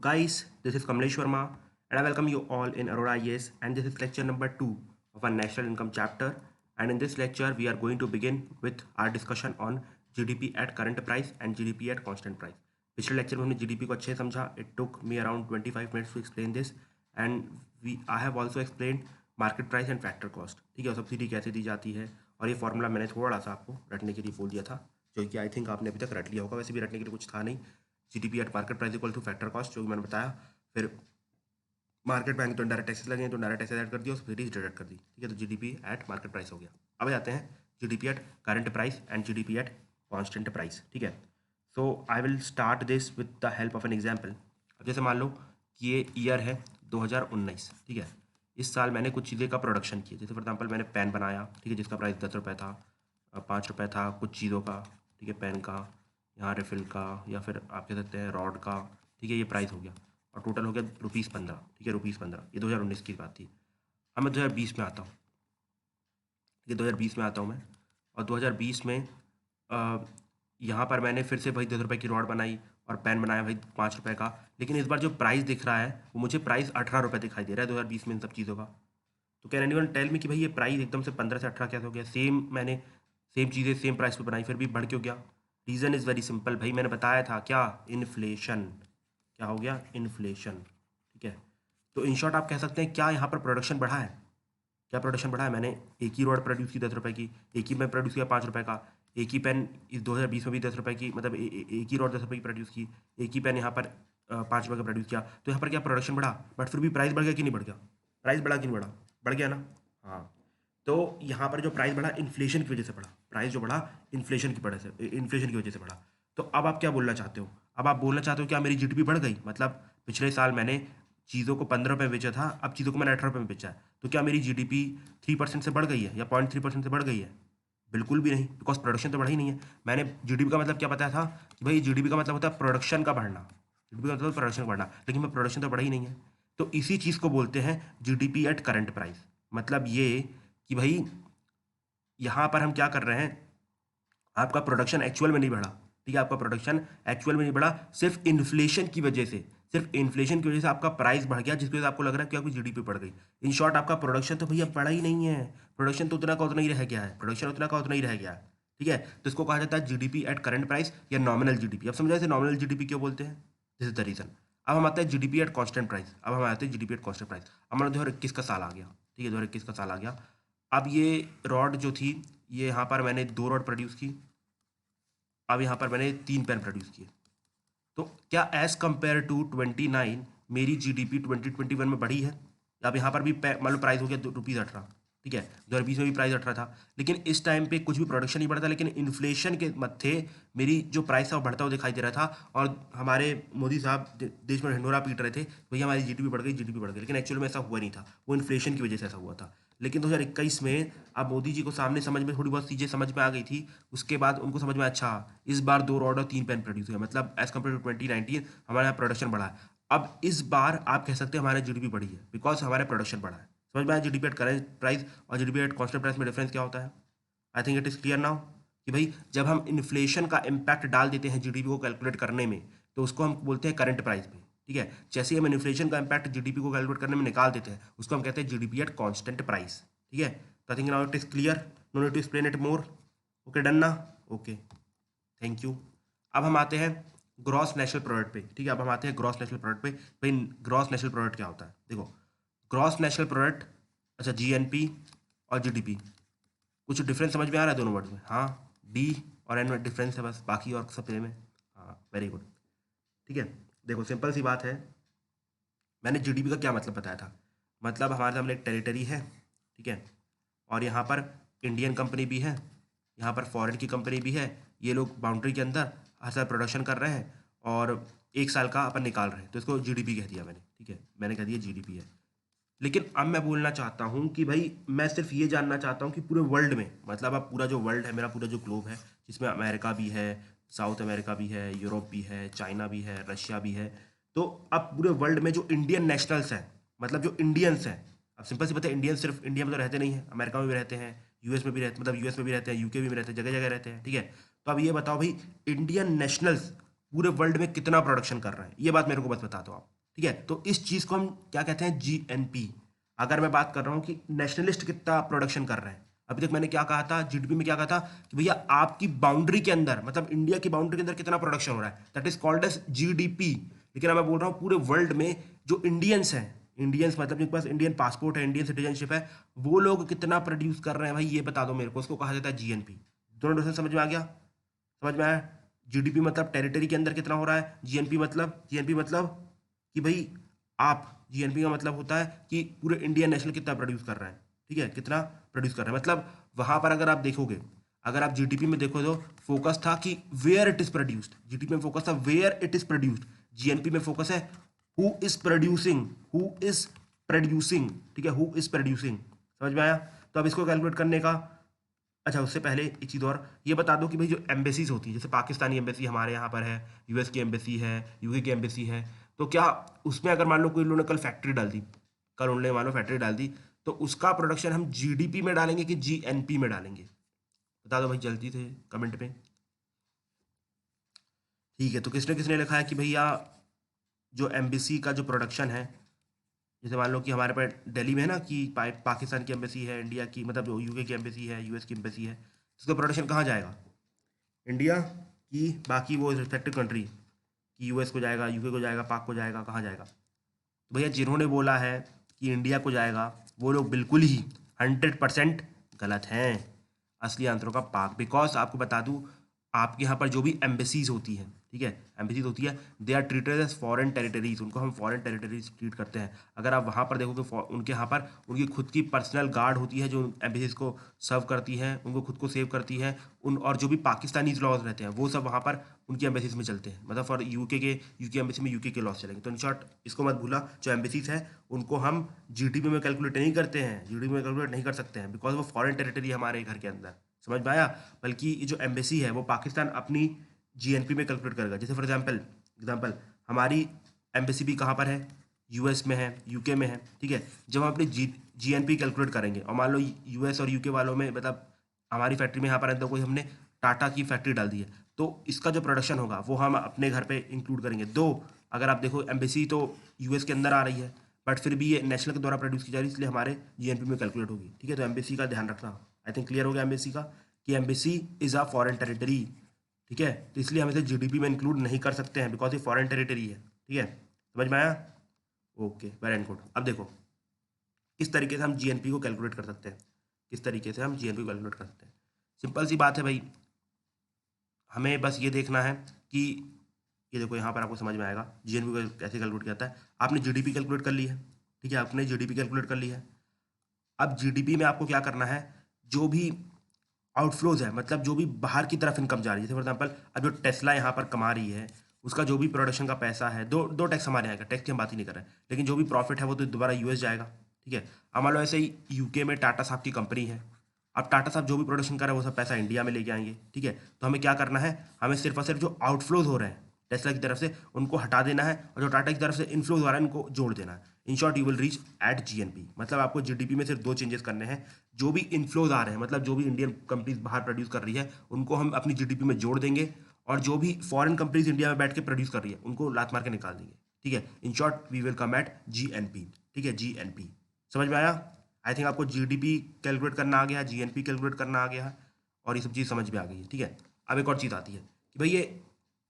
Guys, this is Kamlesh Verma and I welcome you all in Aurora IAS, and this is lecture number 2 of our national income chapter. And in this lecture we are going to begin with our discussion on GDP at current price and GDP at constant price. पिछले lecture में हमने GDP को अच्छे से समझा. It took me around 25 minutes to explain this, and I have also explained market price and factor cost. ठीक है, subsidy कैसे दी जाती है, और ये फॉर्मूला मैंने थोड़ा सा आपको रटने के लिए बोल दिया था, जो कि आई थिंक आपने अभी तक रट लिया होगा. वैसे भी रटने के लिए कुछ था नहीं. GDP at market price equal two factor cost, जो कि मैंने बताया. फिर मार्केट में तो डायरेक्ट टैक्सेस लगे, तो डायरेक्ट टैक्सेस ऐड कर दिया, सब्सिडीज डिडक्ट कर दी. ठीक है, तो जीडीपी एट मार्केट प्राइस हो गया. अब जाते हैं GDP at current price and GDP at constant price. ठीक है, so I will start this with the help of an example. अब जैसे मान लो कि ये ईयर है 2019. ठीक है, इस साल मैंने कुछ चीज़ें का प्रोडक्शन किया. जैसे फॉर एग्जाम्पल मैंने पेन बनाया, ठीक है, जिसका प्राइस 10 रुपये था, 5 रुपये था कुछ चीज़ों का. ठीक है, पेन का, यहाँ रिफिल का, या फिर आप कह सकते हैं रॉड का. ठीक है, ये प्राइस हो गया और टोटल हो गया ₹15. ठीक है, ₹15. ये 2019 की बात थी. अब मैं 2020 में आता हूँ. ये 2020 में आता हूँ मैं, और 2020 में यहाँ पर मैंने फिर से भाई 10 रुपये की रॉड बनाई और पेन बनाया भाई 5 रुपये का. लेकिन इस बार जो प्राइस दिख रहा है वो मुझे प्राइस 18 रुपये दिखाई दे रहा है 2020 में इन सब चीज़ों का. तो कैन एनीवन टेल मी कि भाई ये प्राइस एकदम से 15 से 18 कैसे हो गया? मैंने सेम चीज़ें सेम प्राइस पे बनाई, फिर भी बढ़ क्यों गया? रीज़न इज़ वेरी सिंपल भाई. मैंने बताया था क्या? इन्फ्लेशन. क्या हो गया? इन्फ्लेशन. ठीक है, तो इन शॉर्ट आप कह सकते हैं क्या यहाँ पर प्रोडक्शन बढ़ा है? क्या प्रोडक्शन बढ़ा है? मैंने एक ही रॉड प्रोड्यूस की 10 रुपये की, एक ही मैं प्रोड्यूस किया 5 रुपये का, एक ही पेन इस 2020 में भी 10 रुपये की, मतलब एक ही रॉड 10 रुपये की प्रोड्यूस की, एक ही पेन यहाँ पर 5 रुपये का प्रोड्यूस किया. तो यहाँ पर क्या प्रोडक्शन बढ़ा? बट फिर भी प्राइस बढ़ गया कि नहीं बढ़ गया? प्राइस बढ़ा कि नहीं बढ़ा? बढ़ गया ना. हाँ, तो यहाँ पर जो प्राइस बढ़ा इन्फ्लेशन की वजह से बढ़ा. प्राइस जो बढ़ा इन्फ्लेशन की वजह से बढ़ा. तो अब आप क्या बोलना चाहते हो? अब आप बोलना चाहते हो क्या मेरी जीडीपी बढ़ गई? मतलब पिछले साल मैंने चीज़ों को 15 रुपये बेचा था, अब चीज़ों को मैंने 18 रुपये में बेचा है, तो क्या मेरी जीडीपी 3% से बढ़ गई है या 0.3% से बढ़ गई है? बिल्कुल भी नहीं, बिकॉज प्रोडक्शन तो बढ़ा ही नहीं है. मैंने जीडीपी का मतलब क्या बताया था कि भाई जीडीपी का मतलब होता है प्रोडक्शन का बढ़ना. जीडीपी का मतलब प्रोडक्शन बढ़ना, लेकिन मैं प्रोडक्शन तो बढ़ा ही नहीं है. तो इसी चीज़ को बोलते हैं जीडीपी एट करंट प्राइस. मतलब ये कि भाई यहाँ पर हम क्या कर रहे हैं, आपका प्रोडक्शन एक्चुअल में नहीं बढ़ा. ठीक है, आपका प्रोडक्शन एक्चुअल में नहीं बढ़ा, सिर्फ इन्फ्लेशन की वजह से. सिर्फ इन्फ्लेशन की वजह से आपका प्राइस बढ़ गया, जिसकी वजह से आपको लग रहा है कि आपकी जीडीपी बढ़ गई. इन शॉर्ट आपका प्रोडक्शन तो भैया बढ़ा ही नहीं है. प्रोडक्शन तो उतना का उतना ही रह गया है. प्रोडक्शन उतना का उतना ही रह गया है. ठीक है, तो इसको कहा जाता है जीडीपी एट करंट प्राइस या नॉमिनल जीडीपी. अब समझा इसे नॉमिनल जीडीपी क्यों बोलते हैं? This is the reason. अब हम आते हैं जीडीपी एट कॉन्स्टेंट प्राइस. अब हम आते हैं जीडीपी एट कॉन्स्टेंट प्राइस. हमारा 2021 का साल आ गया. ठीक है, 2021 का साल आ गया. अब ये रॉड जो थी, ये यहाँ पर मैंने 2 रॉड प्रोड्यूस की. अब यहाँ पर मैंने 3 पेन प्रोड्यूस किए. तो क्या एज कंपेयर टू 29 मेरी जीडीपी 2021 में बढ़ी है? अब यहाँ पर भी मान लो प्राइस हो गया ₹18. ठीक है, 2020 में भी प्राइस 18 था, लेकिन इस टाइम पे कुछ भी प्रोडक्शन नहीं बढ़ा था, लेकिन इन्फ्लेशन के मत्थे मेरी जो प्राइस था वो बढ़ता हुआ दिखाई दे रहा था. और हमारे मोदी साहब देश में ढिंढोरा पीट रहे थे, भैया हमारी जीडीपी बढ़ गई, लेकिन एक्चुअल में ऐसा हुआ नहीं था. वो इन्फ्लेशन की वजह से ऐसा हुआ था. लेकिन 2021 में अब मोदी जी को सामने समझ में थोड़ी बहुत चीज़ें समझ में आ गई थी. उसके बाद उनको समझ में अच्छा, इस बार 2 रॉड और 3 पेन प्रोड्यूस हुए, मतलब एज कम्पेयर टू 2019 हमारे यहाँ प्रोडक्शन बढ़ा है. अब इस बार आप कह सकते हैं हमारा जीडीपी बढ़ी है, बिकॉज हमारा प्रोडक्शन बढ़ा है. समझ में आया जीडीपी एट करेंट प्राइस और जीडीपी एट कॉन्स्टेंट प्राइस में डिफरेंस क्या होता है? I think it is clear now कि भाई जब हम इन्फ्लेशन का इम्पैक्ट डाल देते हैं जीडीपी को कैलकुलेट करने में, तो उसको हम बोलते हैं करंट प्राइस में. ठीक है, जैसे ही हम इन्फ्लेशन का इम्पैक्ट जीडीपी को कैलकुलेट करने में निकाल देते हैं, उसको हम कहते हैं जीडीपी एट कॉन्स्टेंट प्राइस. ठीक है, तो I think now it is clear, no need to explain it more. Okay, done ना? Okay, thank you. अब हम आते हैं ग्रॉस नेशनल प्रोडक्ट पे. ठीक है, अब हम आते हैं ग्रॉस नेशनल प्रोडक्ट पे. भाई ग्रॉस नेशनल प्रोडक्ट क्या होता है? देखो, ग्रॉस नेशनल प्रोडक्ट, अच्छा जीएनपी और जीडीपी, कुछ डिफरेंस समझ में आ रहा है दोनों वर्ड में? हाँ, डी और एन में डिफरेंस है बस, बाकी और सब सेम है. हाँ, वेरी गुड. ठीक है, देखो सिंपल सी बात है. मैंने जीडीपी का क्या मतलब बताया था? मतलब हमारे सामने एक टेरिटरी है. ठीक है, और यहाँ पर इंडियन कंपनी भी है, यहाँ पर फॉरेन की कंपनी भी है. ये लोग बाउंड्री के अंदर हर साल प्रोडक्शन कर रहे हैं और 1 साल का अपन निकाल रहे हैं, तो इसको जीडीपी कह दिया मैंने. ठीक है, मैंने कह दिया जीडीपी है. लेकिन अब मैं बोलना चाहता हूँ कि भाई मैं सिर्फ ये जानना चाहता हूँ कि पूरे वर्ल्ड में, मतलब अब पूरा जो वर्ल्ड है, मेरा पूरा जो ग्लोब है, जिसमें अमेरिका भी है, साउथ अमेरिका भी है, यूरोप भी है, चाइना भी है, रशिया भी है, तो अब पूरे वर्ल्ड में जो इंडियन नेशनल्स हैं, मतलब जो इंडियंस हैं, अब सिंपल सी बात है, इंडियन सिर्फ इंडिया में तो रहते नहीं हैं, अमेरिका में भी रहते हैं, यूएस में भी रहते, मतलब यूएस में भी रहते हैं, यूके में भी रहते हैं, जगह जगह रहते हैं. ठीक है, तो अब ये बताओ भाई इंडियन नेशनल्स पूरे वर्ल्ड में कितना प्रोडक्शन कर रहा है, ये बात मेरे को बस बता दो आप। ठीक है, तो इस चीज़ को हम क्या कहते हैं, जीएनपी। अगर मैं बात कर रहा हूँ कि नेशनलिस्ट कितना प्रोडक्शन कर रहे हैं, अभी तक मैंने क्या कहा था, जीडीपी में क्या कहा था कि भैया आपकी बाउंड्री के अंदर, मतलब इंडिया की बाउंड्री के अंदर कितना प्रोडक्शन हो रहा है, that is called as GDP. लेकिन अब मैं बोल रहा हूँ पूरे वर्ल्ड में जो इंडियंस हैं, इंडियंस मतलब जिनके पास इंडियन पासपोर्ट है, इंडियन सिटीजनशिप है, वो लोग कितना प्रोड्यूस कर रहे हैं भाई, ये बता दो मेरे को। उसको कहा जाता है जीएनपी। दोनों डिफरेंस समझ में आ गया? समझ में आया? जीडीपी मतलब टेरिटरी के अंदर कितना हो रहा है, जीएनपी मतलब कि भाई आप, जीएनपी का मतलब होता है कि पूरे इंडियन नेशनल कितना प्रोड्यूस कर रहा है। ठीक है, कितना प्रोड्यूस कर रहा है, मतलब वहां पर अगर आप देखोगे, अगर आप जीडीपी में देखो तो फोकस था कि where it is produced, GDP में फोकस था where it is produced, GNP में फोकस है who is producing, who is producing. ठीक है, हु इज प्रोड्यूसिंग। समझ में आया? तो अब इसको कैलकुलेट करने का, अच्छा उससे पहले एक चीज़ और ये बता दो कि भाई जो एम्बेसीज होती है, जैसे पाकिस्तानी एम्बेसी हमारे यहाँ पर है, यूएस की एम्बेसी है, यूके की एम्बेसी है, तो क्या उसमें अगर मान लो कोई लोगों ने कल फैक्ट्री डाल दी, कल उन्होंने मान लो फैक्ट्री डाल दी, तो उसका प्रोडक्शन हम जीडीपी में डालेंगे कि जीएनपी में डालेंगे? बता दो भाई जल्दी से कमेंट में। ठीक है, तो किसने किसने लिखा है कि भैया जो एम्बेसी का जो प्रोडक्शन है, जैसे मान लो कि हमारे पास दिल्ली में है ना कि पाकिस्तान की एम्बेसी है, इंडिया की मतलब जो यूके की एम्बेसी है, यूएस की एम्बेसी है, इसका प्रोडक्शन कहाँ जाएगा? इंडिया की बाकी वो रिस्पेक्टिव कंट्री कि यूएस को जाएगा, यूके को जाएगा, पाक को जाएगा, कहाँ जाएगा? तो भैया जिन्होंने बोला है कि इंडिया को जाएगा, वो लोग बिल्कुल ही 100% गलत हैं। असली आंसर होगा पाक। बिकॉज आपको बता दूं, आपके यहाँ पर जो भी एम्बेसीज होती हैं, ठीक है, एम्बेसीज होती है, they are treated as foreign territories, उनको हम फॉरेन टेरिटरीज ट्रीट करते हैं। अगर आप वहाँ पर देखोगे, उनके यहाँ पर उनकी खुद की पर्सनल गार्ड होती है जो एम्बेसीज को सर्व करती है, उनको खुद को सेव करती है। उन और जो भी पाकिस्तानी लॉज रहते हैं वो सब वहाँ पर उनकी एम्बेसीज में चलते हैं, मतलब फॉर यूके एम्बेसी में यूके के लॉज चलेंगे। तो इन शॉर्ट इसको मत भूला, जो एम्बेसीज है उनको हम जीडीपी में कैलकुलेट नहीं करते हैं, जीडीपी में कैलकुलेट नहीं कर सकते हैं, बिकॉज वो फॉरेन टेरिटरी है हमारे घर के अंदर। समझ में आया? बल्कि ये जो एम्बेसी है वो पाकिस्तान अपनी जीएनपी में कैलकुलेट करेगा। जैसे फॉर एग्जाम्पल हमारी एम्बेसी भी कहाँ पर है, यूएस में है, यूके में है। ठीक है, जब हम अपनी जीएनपी कैलकुलेट करेंगे और मान लो यूएस और यूके वालों में, मतलब हमारी फैक्ट्री में यहाँ पर अंदर कोई हमने टाटा की फैक्ट्री डाल दी है, तो इसका जो प्रोडक्शन होगा वो हम अपने घर पे इंक्लूड करेंगे। दो अगर आप देखो एम्बेसी तो यूएस के अंदर आ रही है, बट फिर भी ये नेशनल के द्वारा प्रोड्यूस की जा रही है, इसलिए हमारे जीएनपी में कैलकुलेट होगी। ठीक है, तो एम्बेसी का ध्यान रखना। आई थिंक क्लियर हो गया एम्बेसी का, कि embassy is a foreign territory. ठीक है, तो इसलिए हम इसे जीडीपी में इंक्लूड नहीं कर सकते हैं, बिकॉज ये फॉरेन टेरिटरी है। ठीक है, समझ में आया? Okay, very good. अब देखो किस तरीके से हम जीएनपी को कैलकुलेट कर सकते हैं, किस तरीके से हम जीएनपी को कैलकुलेट कर सकते हैं। सिंपल सी बात है भाई, हमें बस ये देखना है कि ये देखो यहाँ पर आपको समझ में आएगा जीएनपी को कैसे कैलकुलेट किया जाता है। आपने जीडीपी कैलकुलेट कर ली है, ठीक है, आपने जीडीपी कैलकुलेट कर ली है। अब जीडीपी में आपको क्या करना है, जो भी आउटफ्लोज है, मतलब जो भी बाहर की तरफ इनकम जा रही है, जैसे फॉर एग्जाम्पल अब जो टेस्ला यहाँ पर कमा रही है, उसका जो भी प्रोडक्शन का पैसा है, दो दो टैक्स हमारे यहाँ का, टैक्स की हम बात ही नहीं कर रहे हैं, लेकिन जो भी प्रॉफिट है वो तो दोबारा यूएस जाएगा। ठीक है, अब मान लो ऐसे ही यूके में टाटा साहब की कंपनी है, अब टाटा साहब जो भी प्रोडक्शन कर रहे हैं वो सब पैसा इंडिया में लेके आएंगे। ठीक है, तो हमें क्या करना है, हमें सिर्फ और सिर्फ जो आउटफ्लोज हो रहे हैं टेस्ला की तरफ से उनको हटा देना है, और जो टाटा की तरफ से इनफ्लोज हो रहा है उनको जोड़ देना है। In short you will reach at GNP. मतलब आपको जीडीपी में सिर्फ दो चेंजेस करने हैं, जो भी इनफ्लोज आ रहे हैं, मतलब जो भी इंडियन कंपनीज बाहर प्रोड्यूस कर रही है उनको हम अपनी जीडीपी में जोड़ देंगे, और जो भी फॉरेन कंपनीज इंडिया में बैठ के प्रोड्यूस कर रही है उनको लात मार के निकाल देंगे। ठीक है, in short we will come at GNP. ठीक है, जीएनपी समझ में आया? आई थिंक आपको जीडीपी कैलकुलेट करना आ गया है, जीएनपी कैलकुलेट करना आ गया है, और ये सब चीज़ समझ में आ गई है। ठीक है, अब एक और चीज़ आती है कि भाई ये,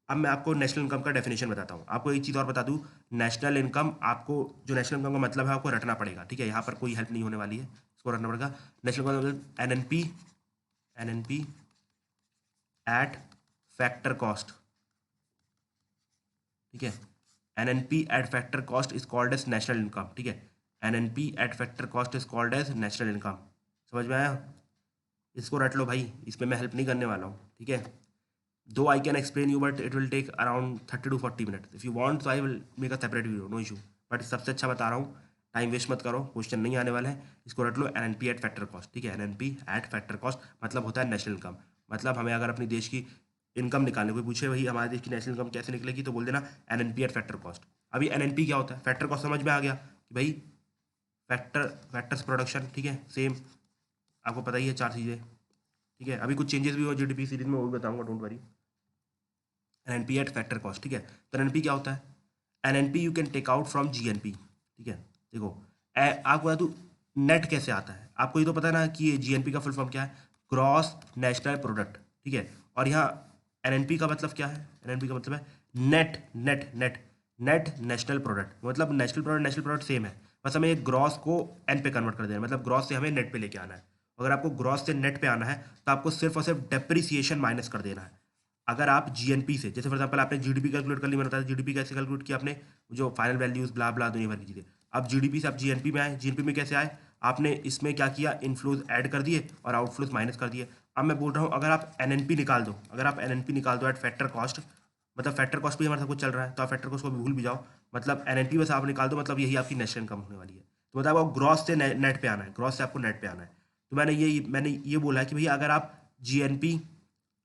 अब मैं आपको नेशनल इनकम का डेफिनेशन बताता हूँ। आपको एक चीज़ और बता दूँ, नेशनल इनकम, आपको जो नेशनल इनकम का मतलब है आपको रटना पड़ेगा। ठीक है, यहाँ पर कोई हेल्प नहीं होने वाली है, इसको रटना पड़ेगा। नेशनल इनकम मतलब एनएनपी एट फैक्टर कॉस्ट। ठीक है, NNP at factor cost is called as national income. ठीक है, NNP at factor cost is called as national income. समझ में आया? इसको रट लो भाई, इसमें मैं हेल्प नहीं करने वाला हूँ। ठीक है, though I can explain you but it will take around 30 to 40 minutes। If you want तो I will make a separate video, no issue. But सबसे अच्छा बता रहा हूँ, टाइम वेस्ट मत करो, क्वेश्चन नहीं आने वाला है। इसको रट लो, एनएनपी एट फैक्टर कॉस्ट। ठीक है, एनएनपी एट फैक्टर कॉस्ट मतलब होता है नेशनल इनकम। मतलब हमें अगर अपनी देश की इनकम निकालने कोई पूछे भाई हमारे देश की नेशनल इनकम कैसे निकलेगी, तो बोल देना एनएनपी एट फैक्टर कॉस्ट। अभी एनएनपी क्या होता है, फैक्टर कॉस्ट समझ में आ गया कि भाई फैक्टर्स प्रोडक्शन। ठीक है, सेम आपको पता ही है चार चीज़ें। ठीक है, अभी कुछ चेंजेस भी हो जीडीपी सीरीज में, वो भी बताऊंगा, don't worry. NNP at factor cost, ठीक है। तो एनएनपी क्या होता है? NNP you can take out from GNP, ठीक है। देखो आपको बता दूं नेट कैसे आता है, आपको ये तो पता है ना कि जीएनपी का फुल फॉर्म क्या है, ग्रॉस नेशनल प्रोडक्ट, ठीक है। और यहाँ एनएनपी का मतलब क्या है? एनएनपी का मतलब है net net net net national product, मतलब नेशनल प्रोडक्ट सेम है, बस हमें एक ग्रॉस को एन पे कन्वर्ट कर देना है, मतलब ग्रॉस से हमें नेट पे लेके आना है। अगर आपको ग्रॉस से नेट पे आना है तो आपको सिर्फ और सिर्फ डेप्रिसिएशन माइनस कर देना है। अगर आप जीएनपी से, जैसे फॉर एग्जांपल आपने जीडीपी कैलकुलेट कर ली, मैंने बताया जीडीपी कैसे कैलकुलेट किया आपने, जो फाइनल वैल्यूज ब्ला ब्ला दुनिया भर की चीज़ें। अब जीडीपी से आप जीएनपी में आए, जीएनपी में कैसे आए? आपने इसमें क्या किया, इनफ्लोज ऐड कर दिए और आउटफ्लोज माइनस कर दिए। अब मैं बोल रहा हूँ अगर आप एनएनपी निकाल दो, अगर आप एनएनपी निकाल दो एट फैक्टर कॉस्ट, मतलब फैक्टर कॉस्ट भी हमारे सब कुछ चल रहा है, तो आप फैक्टर कॉस्ट को भी भूल भी जाओ, मतलब एनएनपी बस आप निकाल दो, मतलब यही आपकी नेशनल इनकम होने वाली है। तो मतलब आपको ग्रॉस से नेट पे आना है, ग्रॉस से आपको नेट पे आना है। तो मैंने ये बोला है कि भैया अगर आप जीएनपी,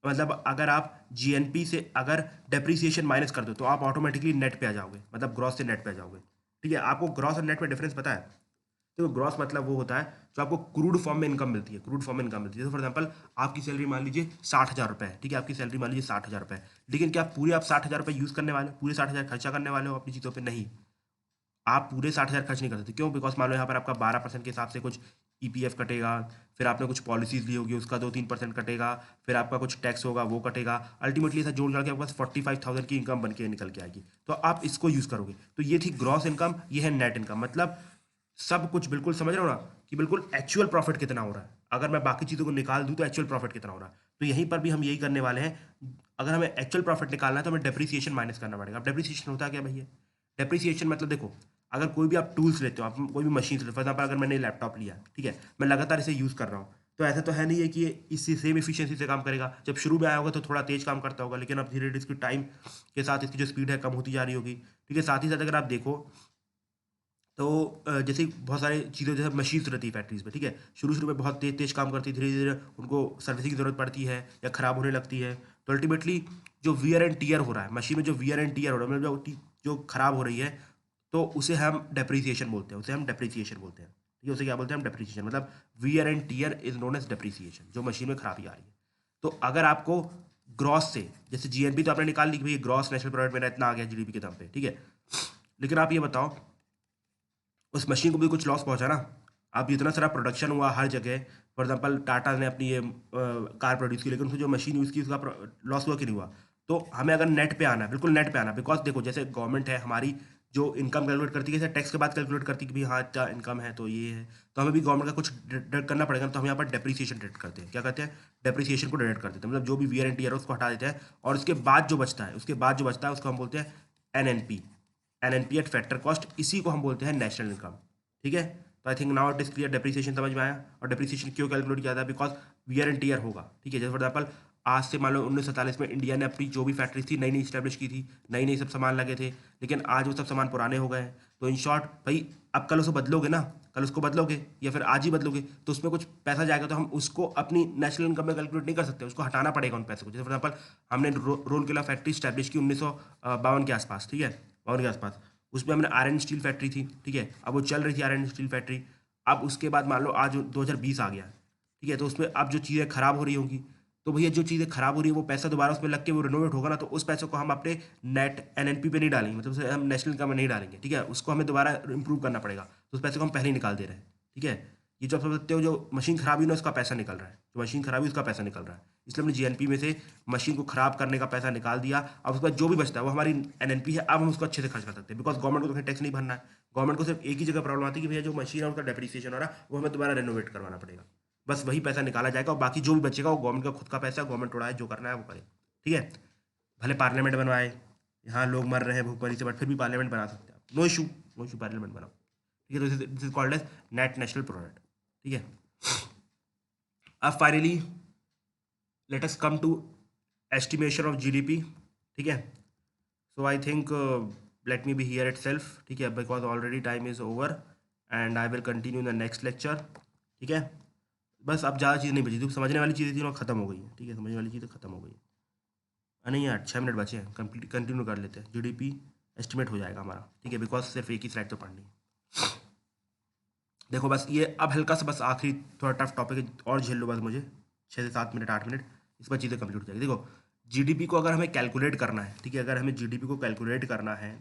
मतलब अगर आप जीएनपी से अगर डेप्रिसिएशन माइनस कर दो तो आप ऑटोमेटिकली नेट पे आ जाओगे, मतलब ग्रॉस से नेट पे आ जाओगे, ठीक है। आपको ग्रॉस और नेट में डिफरेंस पता है? तो ग्रॉस मतलब वो होता है जो आपको क्रूड फॉर्म में इनकम मिलती है, क्रूड फॉर्म में इनकम मिलती है। तो फॉर एग्जांपल आपकी सैलरी मान लीजिए 60,000 रुपये है, ठीक है, आपकी सैलरी मान लीजिए 60,000 रुपये है, लेकिन क्या पूरे आप 60,000 रुपये यूज़ करने वाले हो, पूरे 60,000 खर्चा करने वाले हो अपनी चीज़ों पर? नहीं, आप पूरे 60,000 खर्च नहीं कर सकते। क्यों? बिकॉज मान लो यहाँ पर आपका 12% के हिसाब से कुछ ईपीएफ कटेगा, फिर आपने कुछ पॉलिसीज ली होगी उसका 2-3% कटेगा, फिर आपका कुछ टैक्स होगा वो कटेगा, अल्टीमेटली ऐसा जोड़ करके आपके पास 45,000 की इनकम बन के निकल के आएगी, तो आप इसको यूज़ करोगे। तो ये थी ग्रॉस इनकम, ये है नेट इनकम, मतलब सब कुछ बिल्कुल समझ रहे हो ना कि बिल्कुल एक्चुअल प्रॉफिट कितना हो रहा है। अगर मैं बाकी चीज़ों को निकाल दूँ तो एक्चुअल प्रॉफिट कितना हो रहा है, तो यहीं पर भी हम यही करने वाले हैं। अगर हमें एक्चुअल प्रॉफिट निकालना है तो हमें डेप्रिसिएशन माइनस करना पड़ेगा। अब डेप्रिसिएशन होता क्या भैया? डेप्रिसिएशन मतलब देखो, अगर कोई भी आप टूल्स लेते हो, आप कोई भी मशीन लेते हो, फॉर एग्जाम्पल अगर मैंने लैपटॉप लिया, ठीक है, मैं लगातार इसे यूज़ कर रहा हूँ, तो ऐसा तो है नहीं है कि ये इससे सेम इफिशियंसी से काम करेगा। जब शुरू में आया होगा तो थोड़ा तेज काम करता होगा, लेकिन अब धीरे धीरे इसकी टाइम के साथ इसकी जो स्पीड है कम होती जा रही होगी, ठीक है। साथ ही साथ अगर आप देखो तो जैसे बहुत सारी चीज़ें जैसे मशीन्स रहती है फैक्ट्रीज में, ठीक है, शुरू में बहुत तेज तेज काम करती है, धीरे धीरे उनको सर्विसिंग की ज़रूरत पड़ती है या ख़राब होने लगती है, तो अल्टीमेटली जो वियर एंड टीयर हो रहा है मशीन में, जो वियर एंड टीयर हो रहा है, मतलब जो ख़राब हो रही है, तो उसे हम डेप्रिसिएशन बोलते हैं, उसे हम डेप्रिसिएशन बोलते हैं, ठीक है। उसे क्या बोलते हैं हम? डेप्रिसिएशन, मतलब wear and tear is known as depreciation, जो मशीन में खराबी आ रही है। तो अगर आपको ग्रॉस से, जैसे जीएनपी तो आपने निकाल ली कि भाई ग्रॉस नेशनल प्रोडक्ट मेरा इतना आ गया जीडीपी के दम पे, ठीक है, लेकिन आप ये बताओ उस मशीन को भी कुछ लॉस पहुंचा ना। अब इतना सारा प्रोडक्शन हुआ हर जगह, फॉर एग्जांपल टाटा ने अपनी ये कार प्रोड्यूस की, लेकिन उसमें जो मशीन यूज़ की उसका लॉस हुआ कि नहीं हुआ? तो हमें अगर नेट पे आना है, बिल्कुल नेट पे आना, बिकॉज देखो जैसे गवर्नमेंट है हमारी, जो इनकम कैलकुलेट करती है, जैसे टैक्स के बाद कैलकुलेट करती है कि भाई हाँ इतना इनकम है तो ये है, तो हमें भी गवर्नमेंट का कुछ डिडक्ट करना पड़ेगा, तो हम यहाँ पर डेप्रिसिएशन डिडक्ट करते हैं। क्या करते हैं? डेप्रिसिएशन को डिडक्ट कर देते हैं, मतलब जो भी वीआर एंड टीआर है उसको हटा देते हैं, और उसके बाद जो बचता है, उसको हम बोलते हैं NNP, NNP at factor cost, इसी को हम बोलते हैं नेशनल इनकम, ठीक है। तो I think now it is clear, depreciation समझ में आया। और डेप्रिसिएशन क्यों कैलकुलेट किया था? बिकॉज वियर एंड टीयर होगा, ठीक है। जैसे फॉर एग्जाम्पल आज से मान लो 1947 में इंडिया ने अपनी जो भी फैक्ट्री थी नई नई स्टैब्लिश की थी, नई नई सब सामान लगे थे, लेकिन आज वो सब सामान पुराने हो गए हैं। तो इन शॉर्ट भाई, अब कल उसको बदलोगे ना, कल उसको बदलोगे या फिर आज ही बदलोगे तो उसमें कुछ पैसा जाएगा, तो हम उसको अपनी नेशनल इनकम में कैलकुलेट नहीं कर सकते, उसको हटाना पड़ेगा उन पैसे को। जैसे फॉर एग्जाम्पल हमने रोलकेला फैक्ट्री स्टैब्लिश की 1952 के आसपास, ठीक है, 52 के आसपास, उसमें हमने आयरन स्टील फैक्ट्री थी, ठीक है, अब वो चल रही थी आयरन स्टील फैक्ट्री। अब उसके बाद मान लो आज 2020 आ गया, ठीक है, तो उसमें अब जो चीज़ें खराब हो रही होंगी, तो भैया जो चीज़ें खराब हो रही है वो पैसा दोबारा उसमें लग के वो रिनोवेट होगा ना, तो उस पैसे को हम अपने नेट एनएनपी पे नहीं डालेंगे, मतलब उसे हम नेशनल इनकम में नहीं डालेंगे, ठीक है, उसको हमें दोबारा इंप्रूव करना पड़ेगा, तो उस पैसे को हम पहले ही निकाल दे रहे हैं, ठीक है। ये जो आप समझ सकते हो, जो मशीन खराब हुई ना उसका पैसा निकल रहा है, जो मशीन खराब हुई उसका पैसा निकल रहा है, इसलिए हमने जीएनपी में से मशीन को खराब करने का पैसा निकाल दिया। अब उसके बाद जो भी बचता है वो हमारी एनएनपी है, अब हम उसको अच्छे से खर्च कर सकते हैं, बिकॉज गवर्नमेंट को तो कहीं टैक्स नहीं भरना है। गवर्नमेंट को सिर्फ एक ही जगह प्रॉब्लम आती है कि भैया जो मशीन है उसका डेप्रिसिएशन हो रहा है वो हमें दोबारा रेनोवेट करवाना पड़ेगा, बस वही पैसा निकाला जाएगा, और बाकी जो भी बचेगा वो गवर्नमेंट का खुद का पैसा है, गवर्नमेंट उड़ाए, जो करना है वो करे, ठीक है। भले पार्लियामेंट बनवाए, यहाँ लोग मर रहे हैं भूखमरी से, बट फिर भी पार्लियामेंट बना सकते हैं आप, no issue, no issue, parliament बनाओ, ठीक है। तो this is called as net national product, ठीक है। अब finally let us come to estimation of GDP, ठीक है। So I think let me be here itself, ठीक है, because already time is over and I will continue in the next lecture, ठीक है। बस अब ज़्यादा चीज़ नहीं बची थी, समझने वाली चीज़ें थी वो खत्म हो गई हैं, ठीक है, समझने वाली चीज़ें खत्म हो गई। नहीं यार 6 मिनट बचे हैं, कंप्लीट कंटिन्यू कर लेते हैं, जीडीपी एस्टिमेट हो जाएगा हमारा, ठीक है, बिकॉज सिर्फ एक ही स्लाइड तो पढ़नी है। देखो बस ये अब हल्का सा बस आखिरी थोड़ा टफ टॉपिक है, और झेल लो बस मुझे 6 से 7 मिनट 8 मिनट, इस पर चीज़ें कंप्लीट हो जाएगी। देखो जीडीपी को अगर हमें कैलकुलेट करना है, ठीक है, अगर हमें जीडीपी को कैलकुलेट करना है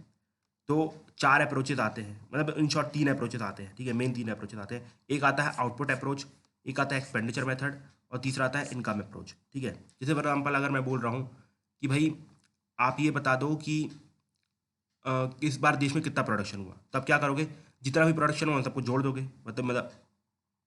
तो 4 अप्रोचेज़ आते हैं, मतलब इन शॉर्ट 3 अप्रोचेज़ आते हैं, ठीक है, मेन 3 अप्रोचेज़ आते हैं। एक आता है आउटपुट अप्रोच, एक आता है एक्सपेंडिचर मेथड और तीसरा आता है इनकम अप्रोच, ठीक है। जैसे फॉर एग्जाम्पल अगर मैं बोल रहा हूँ कि भाई आप ये बता दो कि इस बार देश में कितना प्रोडक्शन हुआ, तब क्या करोगे, जितना भी प्रोडक्शन हुआ उन सबको जोड़ दोगे, मतलब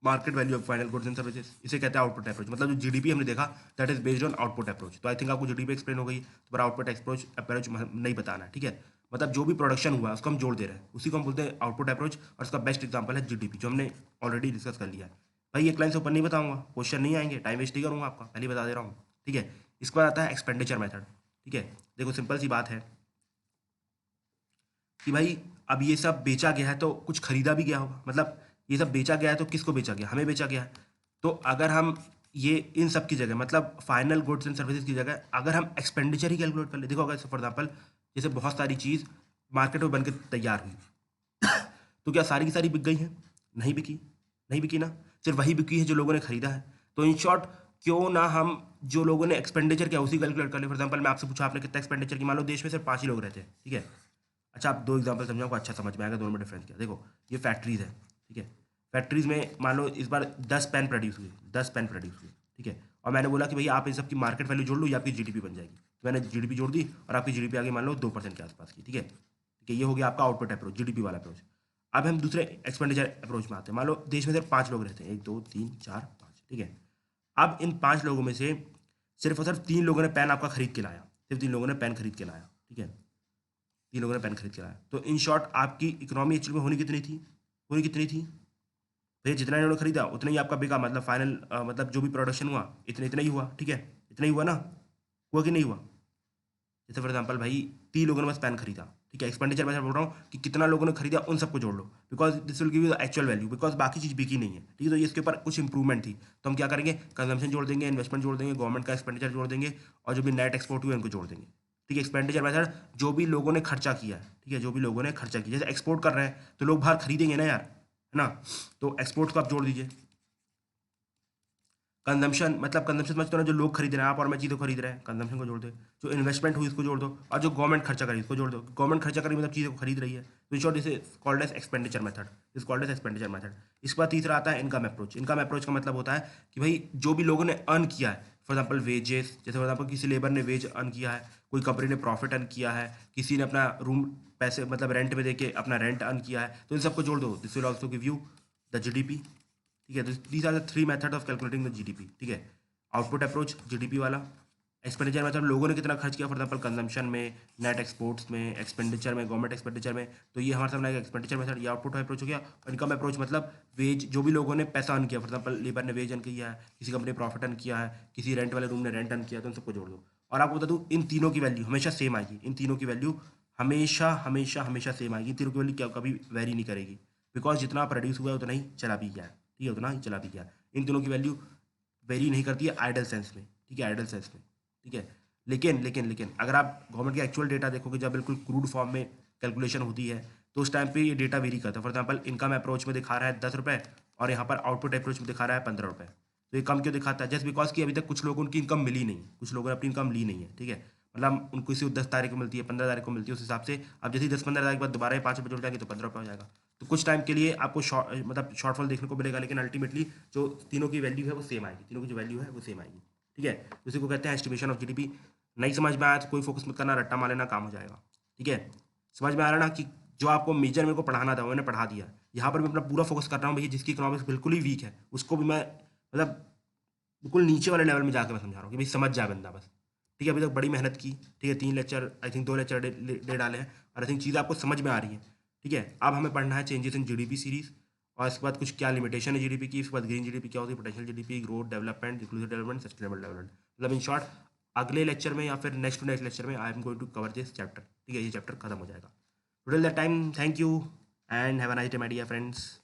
market value of final goods and services, इसे कहते हैं आउटपुट अप्रोच। मतलब जो जीडीपी हमने देखा that is based on output approach. तो आई थिंक आपको जीडीपी एक्सप्लेन हो गई, तो पर आउटपुट अप्रोच नहीं बताना है, ठीक है। मतलब जो भी प्रोडक्शन हुआ उसको हम जोड़ दे रहे हैं, उसी को हम बोलते हैं आउटपुट अप्रोच, और उसका बेस्ट एग्जाम्पल है जीडीपी, जो हमने ऑलरेडी डिस्कस कर लिया है। भाई एक लाइन से ऊपर नहीं बताऊंगा, क्वेश्चन नहीं आएंगे, टाइम वेस्ट नहीं करूंगा आपका, पहले बता दे रहा हूँ, ठीक है। इसके बाद आता है एक्सपेंडिचर मेथड, ठीक है। देखो सिंपल सी बात है कि भाई अब ये सब बेचा गया है तो कुछ खरीदा भी गया होगा, मतलब ये सब बेचा गया है तो किसको बेचा गया, हमें बेचा गया है। तो अगर हम ये इन सब की जगह, मतलब फाइनल गुड्स एंड सर्विसेज की जगह अगर हम एक्सपेंडिचर ही कैलकुलेट कर ले, देखो अगर फॉर एग्जाम्पल जैसे बहुत सारी चीज़ मार्केट में बन के तैयार हुई तो क्या सारी की सारी बिक गई हैं, नहीं बिकी, नहीं बिकी ना, सिर्फ वही बिकी है जो लोगों ने खरीदा है। तो इन शॉर्ट क्यों ना हम जो लोगों ने एक्सपेंडिचर किया उसी कैलकुलेट कर ले। फॉर एग्जाम्पल मैं आपसे पूछा आपने कितना एक्सपेंडिचर की, मान लो देश में सिर्फ 5 ही लोग रहते हैं, ठीक है। अच्छा आप 2 एग्जांपल समझाऊँ, अच्छा समझ में आएगा दोनों में डिफरेंस क्या। देखो ये फैक्ट्रीज़ है, ठीक है। फैक्ट्रीज़ में मान लो इस बार 10 पेन प्रोड्यूस हुए, 10 पेन प्रोड्यूस हुए, ठीक है। और मैंने बोला कि भैया आप इन सब की मार्केट वैल्यू जोड़ लो, ये आपकी जीडीपी बन जाएगी। तो मैंने जीडीपी जोड़ दी और आपकी जीडीपी आ गई मान लो 2% के आसपास की, ठीक है। ठीक है, ये हो गया आपका आउटपुट अप्रोच, जीडीपी वाला अप्रोच। अब हम दूसरे एक्सपेंडिचर अप्रोच में आते हैं। मान लो देश में सिर्फ 5 लोग रहते हैं, 1 2 3 4 5, ठीक है। अब इन 5 लोगों में से सिर्फ और सिर्फ 3 लोगों ने पेन आपका खरीद के लाया, सिर्फ 3 लोगों ने पेन खरीद के लाया, ठीक है। 3 लोगों ने पेन खरीद के लाया। तो इन शॉर्ट आपकी इकोनॉमी एक्चुअली में होनी कितनी थी, होनी कितनी थी भैया, जितना इन्होंने खरीदा उतना ही आपका बिका, मतलब फाइनल मतलब जो भी प्रोडक्शन हुआ इतना इतना ही हुआ, ठीक है। इतना ही हुआ ना, हुआ कि नहीं हुआ। जैसे फॉर एग्जाम्पल भाई 3 लोगों ने बस पेन खरीदा, ठीक है। एक्सपेंडिचर मैं बोल रहा हूँ कि कितना लोगों ने खरीदा उन सबको जोड़ लो, because this will give you the actual value, because बाकी चीज़ बिकी नहीं है, ठीक है। तो ये इसके ऊपर कुछ इंप्रूवमेंट थी, तो हम क्या करेंगे, कंजम्पशन जोड़ देंगे, इन्वेस्टमेंट जोड़ देंगे, गवर्नमेंट का एक्सपेंडिचर जोड़ देंगे, और जो भी नेट एक्सपोर्ट हुए उनको जोड़ देंगे, ठीक है। एक्सपेंडिचर मेथड जो भी लोगों ने खर्चा किया है, ठीक है, जो भी लोगों ने खर्चा किया, जैसे एक्सपोर्ट कर रहे हैं तो लोग बाहर खरीदेंगे ना यार, है ना। तो एक्सपोर्ट को आप जोड़ दीजिए। कंजम्पशन मतलब कंजम्पशन समझते हो ना, जो लोग खरीद रहे हैं, आप और मैं चीज़ें खरीद रहे हैं, कंजम्पशन को जोड़ दो। जो इन्वेस्टमेंट हुई इसको जोड़ दो, और जो गवर्नमेंट खर्चा करी उसको जोड़ दो। गवर्नमेंट खर्चा करी मतलब चीज़ों को खरीद रही है, तो इन शॉर्ट इसे called as expenditure method, is called as expenditure method. इसके बाद तीसरा आता है इनकम अप्रोच। इनकम अप्रोच का मतलब होता है कि भाई जो भी लोगों ने अर्न किया है, फॉर एग्जाम्पल वेजेस, जैसे फॉर एग्जाम्पल किसी लेबर ने वेज अर्न किया है, कोई कंपनी ने प्रॉफिट अर्न किया है, किसी ने अपना रूम पैसे मतलब रेंट में देके अपना रेंट अर्न किया है, तो इन सबको जोड़ दो। This will also give you the GDP, ठीक है। These are the 3 method of calculating the GDP, ठीक है। आउटपुट अप्रोच जीडीपी वाला, एक्सपेंडिचर मतलब लोगों ने कितना खर्च किया, फॉर एग्जाम्पल कंजम्पशन में, नेट एक्सपोर्ट्स में, एक्सपेंडिचर में, गवर्नमेंट एक्सपेंडिचर में, तो ये हमारे सामने एक्सपेंडिचर मेथड, ये आउटपुट अप्रोच हो गया। इनकम अप्रोच मतलब वेज, जो भी लोगों ने पैसा अर्न किया, फॉर एग्जाम्पल लेबर ने वेज अर्न किया है, किसी कंपनी ने प्रॉफिट अर्न किया है, किसी रेंट वाले रूम ने रेंट अर्न किया, तो उन सबको जोड़ दो। और आपको बता दूँ इन तीनों की वैल्यू हमेशा सेम आएगी, इन तीनों की वैल्यू हमेशा हमेशा हमेशा सेम आएगी, इन तीनों की वैल्यू क्या कभी वेरी नहीं करेगी, बिकॉज जितना प्रोड्यूस हुआ है उतना ही चला भी गया है, ठीक है, उतना ही चला भी गया है। इन तीनों की वैल्यू वेरी नहीं करती है आइडल सेंस में, ठीक है, आइडल सेंस में, ठीक है। लेकिन अगर आप गवर्नमेंट के एक्चुअल डेटा देखोगे जब बिल्कुल क्रूड फॉर्म में कैलकुलेशन होती है, तो उस टाइम पे ये डेटा वेरी करता है। फॉर एग्जाम्पल इनकम अप्रोच में दिखा रहा है 10 रुपये, और यहाँ पर आउटपुट अप्रोच में दिखा रहा है 15 रुपये। तो ये कम क्यों दिखाता है, जस्ट बिकॉज कि अभी तक कुछ लोगों की इनकम मिली नहीं, कुछ लोगों ने अपनी इनकम ली नहीं है, ठीक है। मतलब उनको किसी 10 तारीख को मिलती है, 15 तारीख को मिलती है, उस हिसाब से अब जैसे 10-15 तारीख के बाद दोबारा 5 रुपये जुड़ जाएंगे तो 15 रुपये हो जाएगा। तो कुछ टाइम के लिए आपको मतलब शॉर्टफॉल देखने को मिलेगा, लेकिन अल्टीमेटली जो तीनों की वैल्यू है वो सेम आएगी, तीनों की जो वैल्यू है वो सेम आएगी, ठीक है। उसी को कहते हैं एस्टिमेशन ऑफ जीडीपी। नहीं समझ में आया तो कोई फोकस मत करना, रट्टा मार लेना, काम हो जाएगा, ठीक है। समझ में आ रहा ना कि जो आपको मेजर मेरे को पढ़ाना था मैंने पढ़ा दिया। यहाँ पर मैं अपना पूरा फोकस कर रहा हूँ भैया, जिसकी इकोनॉमिक्स बिल्कुल ही वीक है उसको भी मैं मतलब बिल्कुल नीचे वाले लेवल में जाकर मैं समझा रहा हूँ कि भाई समझ जाए बंदा बस, ठीक है। अभी तक बड़ी मेहनत की, ठीक है, 3 लेक्चर आई थिंक 2 लेक्चर दे डाले हैं, और आई थिंक चीज़ें आपको समझ में आ रही है, ठीक है। अब हमें पढ़ना है चेंजेस इन जीडीपी सीरीज, और इसके बाद कुछ क्या लिमिटेशन है जीडीपी की, इसके बाद ग्रीन जीडीपी क्या होती है, potential GDP, growth, development, inclusive development, sustainable development. मतलब इन शॉर्ट अगले लेक्चर में या फिर नेक्स्ट टू नेक्स्ट लेक्चर में I am going to cover this chapter, ठीक है। ये चैप्टर खत्म हो जाएगा। Till that time thank you and have a nice day my dear friends.